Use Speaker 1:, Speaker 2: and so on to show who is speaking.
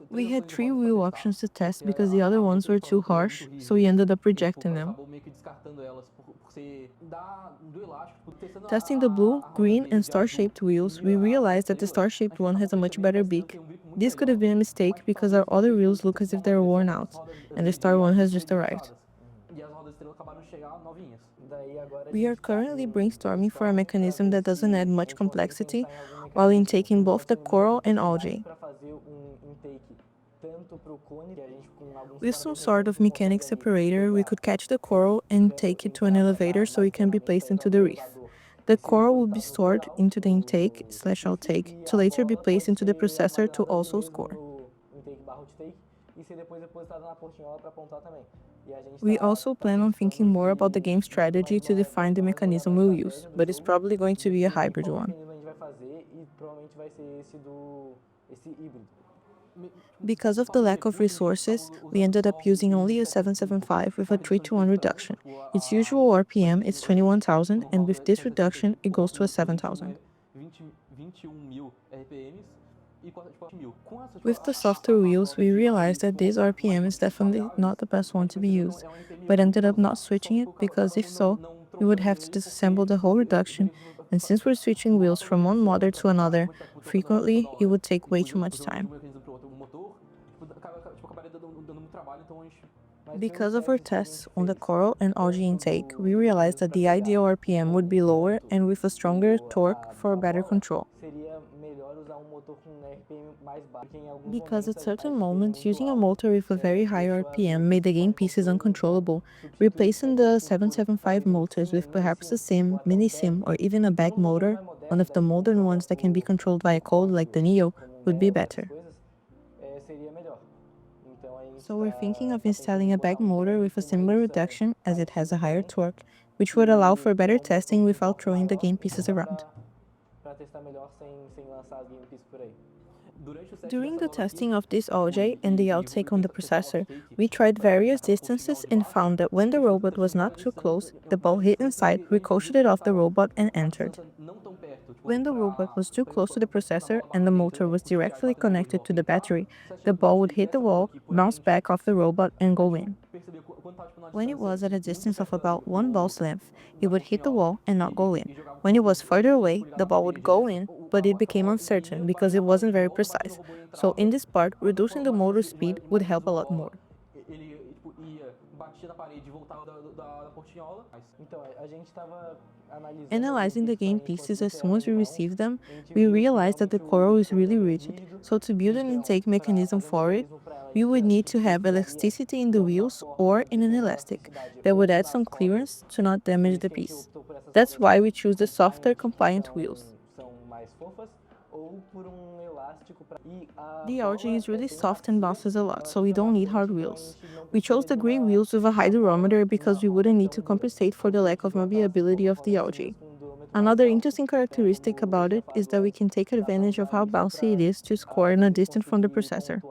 Speaker 1: We had 3 wheel options to test because the other ones were too harsh, so we ended up rejecting them. Testing the blue, green, and star-shaped wheels, we realized that the star-shaped one has a much better beak. This could have been a mistake because our other wheels look as if they're worn out, and the star one has just arrived. We are currently brainstorming for a mechanism that doesn't add much complexity while intaking both the coral and algae. With some sort of mechanic separator, we could catch the coral and take it to an elevator so it can be placed into the reef. The coral will be stored into the intake/outtake to later be placed into the processor to also score. We also plan on thinking more about the game strategy to define the mechanism we'll use, but it's probably going to be a hybrid one. Because of the lack of resources, we ended up using only a 775 with a 3-to-1 reduction. Its usual RPM is 21,000, and with this reduction, it goes to a 7,000. With the softer wheels, we realized that this RPM is definitely not the best one to be used, but ended up not switching it because if so, we would have to disassemble the whole reduction, and since we're switching wheels from one model to another, frequently, it would take way too much time. Because of our tests on the coral and algae intake, we realized that the ideal RPM would be lower and with a stronger torque for better control. Because at certain moments, using a motor with a very high RPM made the game pieces uncontrollable. Replacing the 775 motors with perhaps a sim, mini sim, or even a bag motor, one of the modern ones that can be controlled by a code like the Neo, would be better. So we're thinking of installing a bag motor with a similar reduction as it has a higher torque, which would allow for better testing without throwing the game pieces around. During the testing of this algae and the outtake on the processor, we tried various distances and found that when the robot was not too close, the ball hit inside, ricocheted off the robot, and entered. When the robot was too close to the processor and the motor was directly connected to the battery, the ball would hit the wall, bounce back off the robot, and go in. When it was at a distance of about one ball's length, it would hit the wall and not go in. When it was further away, the ball would go in, but it became uncertain because it wasn't very precise. So in this part, reducing the motor speed would help a lot more. Analyzing the game pieces as soon as we received them, we realized that the coral is really rigid, so to build an intake mechanism for it, we would need to have elasticity in the wheels or in an elastic that would add some clearance to not damage the piece. That's why we choose the softer compliant wheels. The algae is really soft and bounces a lot, so we don't need hard wheels. We chose the gray wheels with a hydrometer because we wouldn't need to compensate for the lack of malleability of the algae. Another interesting characteristic about it is that we can take advantage of how bouncy it is to score in a distance from the processor.